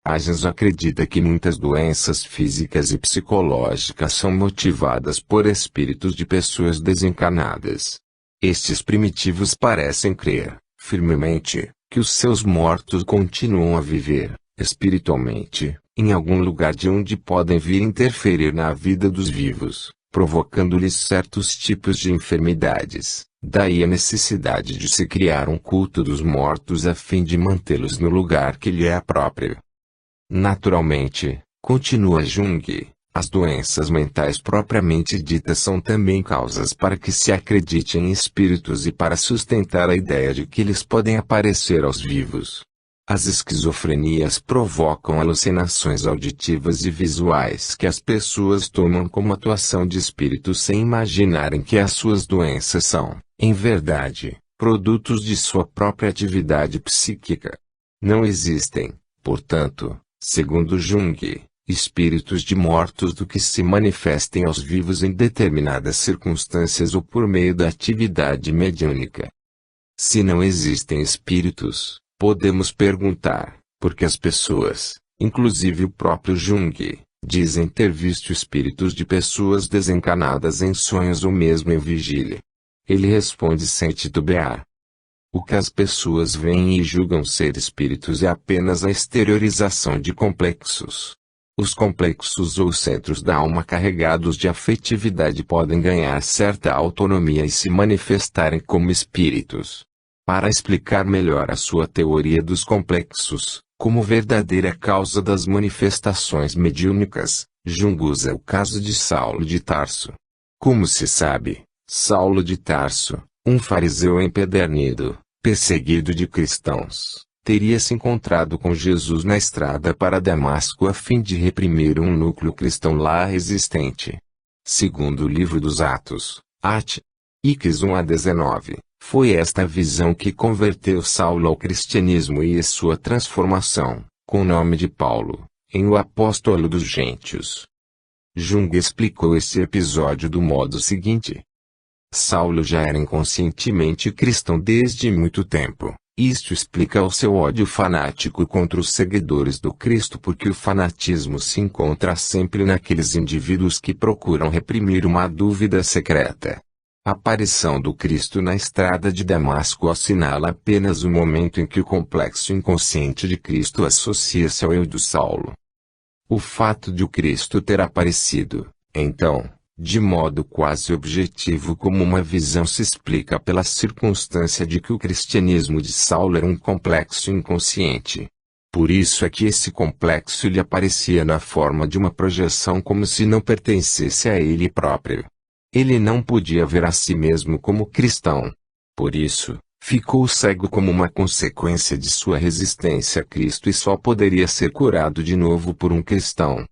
Agnes acredita que muitas doenças físicas e psicológicas são motivadas por espíritos de pessoas desencarnadas. Estes primitivos parecem crer, firmemente, que os seus mortos continuam a viver, espiritualmente, em algum lugar de onde podem vir interferir na vida dos vivos, provocando-lhes certos tipos de enfermidades. Daí a necessidade de se criar um culto dos mortos a fim de mantê-los no lugar que lhe é próprio. Naturalmente, continua Jung, as doenças mentais propriamente ditas são também causas para que se acredite em espíritos e para sustentar a ideia de que eles podem aparecer aos vivos. As esquizofrenias provocam alucinações auditivas e visuais que as pessoas tomam como atuação de espíritos sem imaginarem que as suas doenças são, em verdade, produtos de sua própria atividade psíquica. Não existem, portanto, segundo Jung, espíritos de mortos do que se manifestem aos vivos em determinadas circunstâncias ou por meio da atividade mediúnica. Se não existem espíritos, podemos perguntar, por que as pessoas, inclusive o próprio Jung, dizem ter visto espíritos de pessoas desencarnadas em sonhos ou mesmo em vigília? Ele responde sem titubear. O que as pessoas veem e julgam ser espíritos é apenas a exteriorização de complexos. Os complexos ou centros da alma carregados de afetividade podem ganhar certa autonomia e se manifestarem como espíritos. Para explicar melhor a sua teoria dos complexos, como verdadeira causa das manifestações mediúnicas, Jung usa o caso de Saulo de Tarso. Como se sabe, Saulo de Tarso, um fariseu empedernido, perseguido de cristãos, teria se encontrado com Jesus na estrada para Damasco a fim de reprimir um núcleo cristão lá resistente. Segundo o livro dos Atos, At. Ics 1 a 19, foi esta visão que converteu Saulo ao cristianismo e sua transformação, com o nome de Paulo, em o apóstolo dos gentios. Jung explicou esse episódio do modo seguinte. Saulo já era inconscientemente cristão desde muito tempo. Isto explica o seu ódio fanático contra os seguidores do Cristo, porque o fanatismo se encontra sempre naqueles indivíduos que procuram reprimir uma dúvida secreta. A aparição do Cristo na estrada de Damasco assinala apenas o momento em que o complexo inconsciente de Cristo associa-se ao eu do Saulo. O fato de o Cristo ter aparecido, então, de modo quase objetivo como uma visão se explica pela circunstância de que o cristianismo de Saulo era um complexo inconsciente. Por isso é que esse complexo lhe aparecia na forma de uma projeção como se não pertencesse a ele próprio. Ele não podia ver a si mesmo como cristão. Por isso, ficou cego como uma consequência de sua resistência a Cristo e só poderia ser curado de novo por um cristão.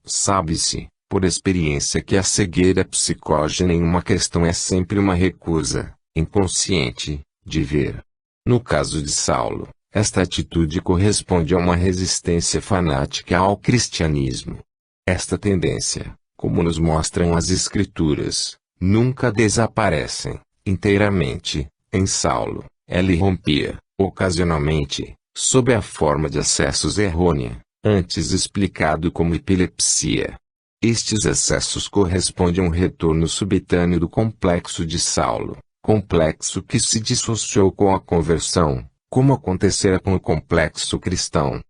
Sabe-se, por experiência, que a cegueira psicógena em uma questão é sempre uma recusa, inconsciente, de ver. No caso de Saulo, esta atitude corresponde a uma resistência fanática ao cristianismo. Esta tendência, como nos mostram as Escrituras, nunca desaparecem, inteiramente, em Saulo. Ela irrompia, ocasionalmente, sob a forma de acessos errônea, antes explicado como epilepsia. Estes excessos correspondem a um retorno subitâneo do complexo de Saulo, complexo que se dissociou com a conversão, como acontecera com o complexo cristão.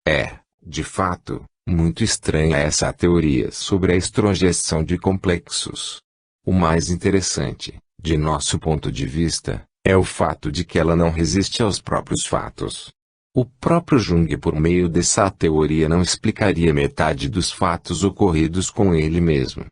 É, de fato, muito estranha essa teoria sobre a extrojeção de complexos. O mais interessante, de nosso ponto de vista, é o fato de que ela não resiste aos próprios fatos. O próprio Jung, por meio dessa teoria, não explicaria metade dos fatos ocorridos com ele mesmo.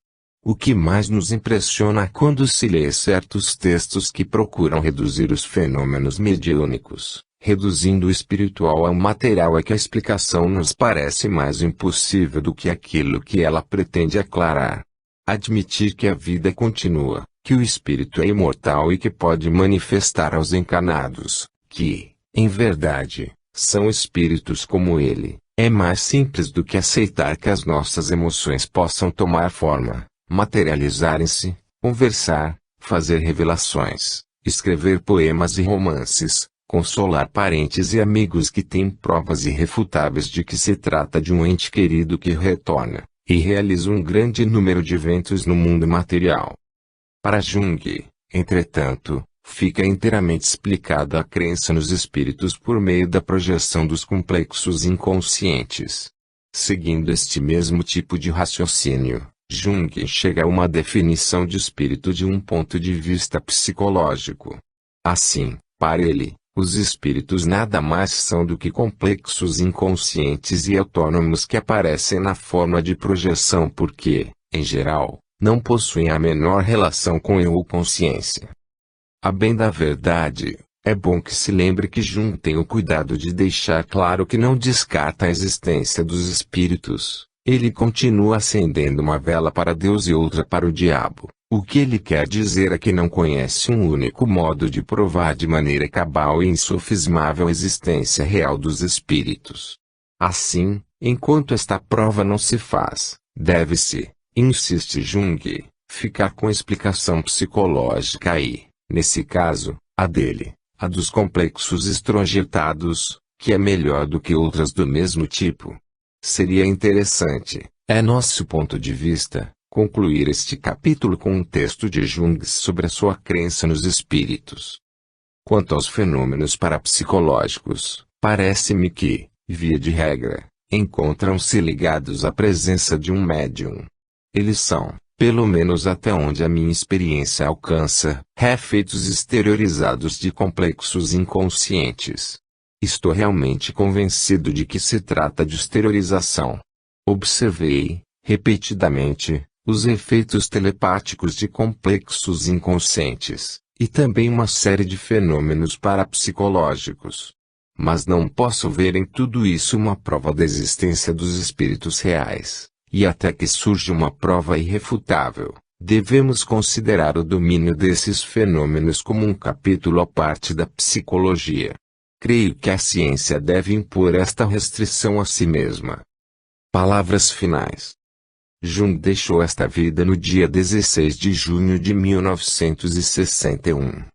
O que mais nos impressiona quando se lê certos textos que procuram reduzir os fenômenos mediúnicos, reduzindo o espiritual ao material, é que a explicação nos parece mais impossível do que aquilo que ela pretende aclarar. Admitir que a vida continua, que o espírito é imortal e que pode manifestar aos encarnados, que, em verdade, são espíritos como ele, é mais simples do que aceitar que as nossas emoções possam tomar forma, materializarem-se, conversar, fazer revelações, escrever poemas e romances, consolar parentes e amigos que têm provas irrefutáveis de que se trata de um ente querido que retorna, e realiza um grande número de eventos no mundo material. Para Jung, entretanto, fica inteiramente explicada a crença nos espíritos por meio da projeção dos complexos inconscientes. Seguindo este mesmo tipo de raciocínio, Jung chega a uma definição de espírito de um ponto de vista psicológico. Assim, para ele, os espíritos nada mais são do que complexos inconscientes e autônomos que aparecem na forma de projeção porque, em geral, não possuem a menor relação com eu ou consciência. A bem da verdade, é bom que se lembre que Jung tem o cuidado de deixar claro que não descarta a existência dos espíritos. Ele continua acendendo uma vela para Deus e outra para o diabo. O que ele quer dizer é que não conhece um único modo de provar de maneira cabal e insofismável a existência real dos espíritos. Assim, enquanto esta prova não se faz, deve-se, insiste Jung, ficar com a explicação psicológica e, nesse caso, a dele, a dos complexos extrojetados, que é melhor do que outras do mesmo tipo. Seria interessante, é nosso ponto de vista, concluir este capítulo com um texto de Jung sobre a sua crença nos espíritos. Quanto aos fenômenos parapsicológicos, parece-me que, via de regra, encontram-se ligados à presença de um médium. Eles são, pelo menos até onde a minha experiência alcança, refeitos exteriorizados de complexos inconscientes. Estou realmente convencido de que se trata de exteriorização. Observei, repetidamente, os efeitos telepáticos de complexos inconscientes, e também uma série de fenômenos parapsicológicos. Mas não posso ver em tudo isso uma prova da existência dos espíritos reais, e até que surja uma prova irrefutável, devemos considerar o domínio desses fenômenos como um capítulo à parte da psicologia. Creio que a ciência deve impor esta restrição a si mesma. Palavras finais. Jung deixou esta vida no dia 16 de junho de 1961.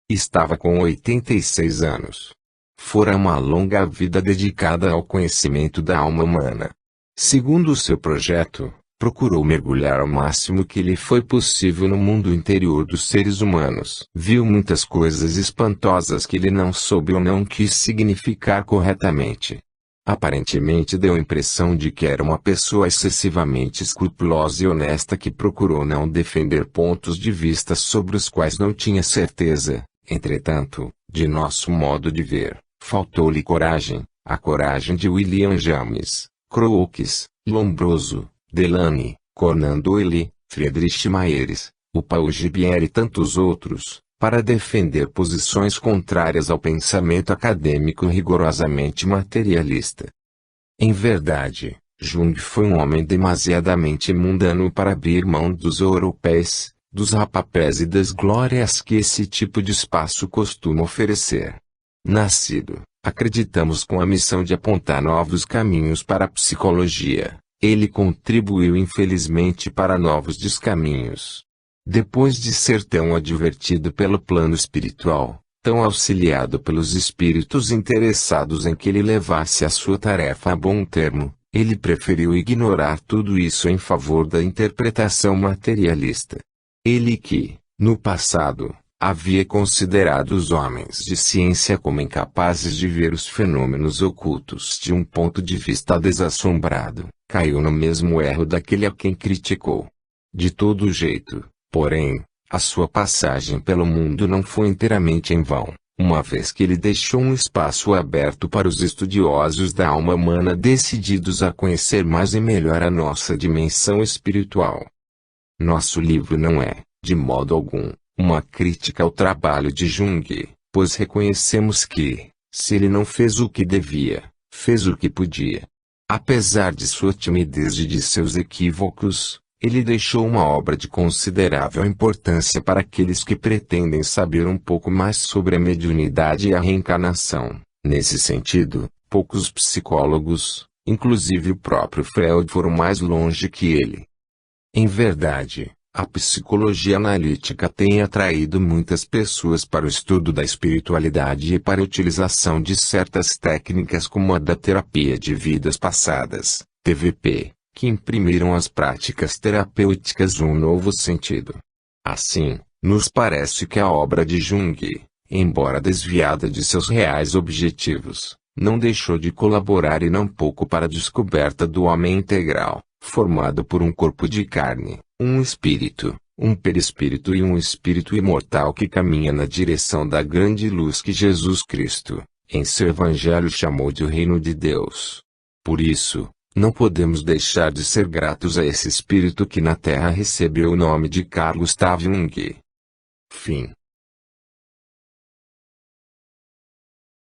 Estava com 86 anos. Fora uma longa vida dedicada ao conhecimento da alma humana. Segundo o seu projeto, procurou mergulhar ao máximo que lhe foi possível no mundo interior dos seres humanos. Viu muitas coisas espantosas que ele não soube ou não quis significar corretamente. Aparentemente deu a impressão de que era uma pessoa excessivamente escrupulosa e honesta que procurou não defender pontos de vista sobre os quais não tinha certeza. Entretanto, de nosso modo de ver, faltou-lhe coragem, a coragem de William James, Crookes, Lombroso, Delany, Conan Doyle, Friedrich Myers, o Paul Gibier e tantos outros, para defender posições contrárias ao pensamento acadêmico rigorosamente materialista. Em verdade, Jung foi um homem demasiadamente mundano para abrir mão dos ouropés, dos rapapés e das glórias que esse tipo de espaço costuma oferecer. Nascido, acreditamos com a missão de apontar novos caminhos para a psicologia. Ele contribuiu infelizmente para novos descaminhos. Depois de ser tão advertido pelo plano espiritual, tão auxiliado pelos espíritos interessados em que ele levasse a sua tarefa a bom termo, ele preferiu ignorar tudo isso em favor da interpretação materialista. Ele que, no passado, havia considerado os homens de ciência como incapazes de ver os fenômenos ocultos de um ponto de vista desassombrado, caiu no mesmo erro daquele a quem criticou. De todo jeito, porém, a sua passagem pelo mundo não foi inteiramente em vão, uma vez que ele deixou um espaço aberto para os estudiosos da alma humana decididos a conhecer mais e melhor a nossa dimensão espiritual. Nosso livro não é, de modo algum, uma crítica ao trabalho de Jung, pois reconhecemos que, se ele não fez o que devia, fez o que podia. Apesar de sua timidez e de seus equívocos, ele deixou uma obra de considerável importância para aqueles que pretendem saber um pouco mais sobre a mediunidade e a reencarnação. Nesse sentido, poucos psicólogos, inclusive o próprio Freud, foram mais longe que ele. Em verdade, A psicologia analítica tem atraído muitas pessoas para o estudo da espiritualidade e para a utilização de certas técnicas como a da terapia de vidas passadas, TVP, que imprimiram às práticas terapêuticas um novo sentido. Assim, nos parece que a obra de Jung, embora desviada de seus reais objetivos, não deixou de colaborar e não pouco para a descoberta do homem integral, formado por um corpo de carne, um espírito, um perispírito e um espírito imortal que caminha na direção da grande luz que Jesus Cristo, em seu Evangelho, chamou de o Reino de Deus. Por isso, não podemos deixar de ser gratos a esse espírito que na Terra recebeu o nome de Carl Gustav Jung. Fim.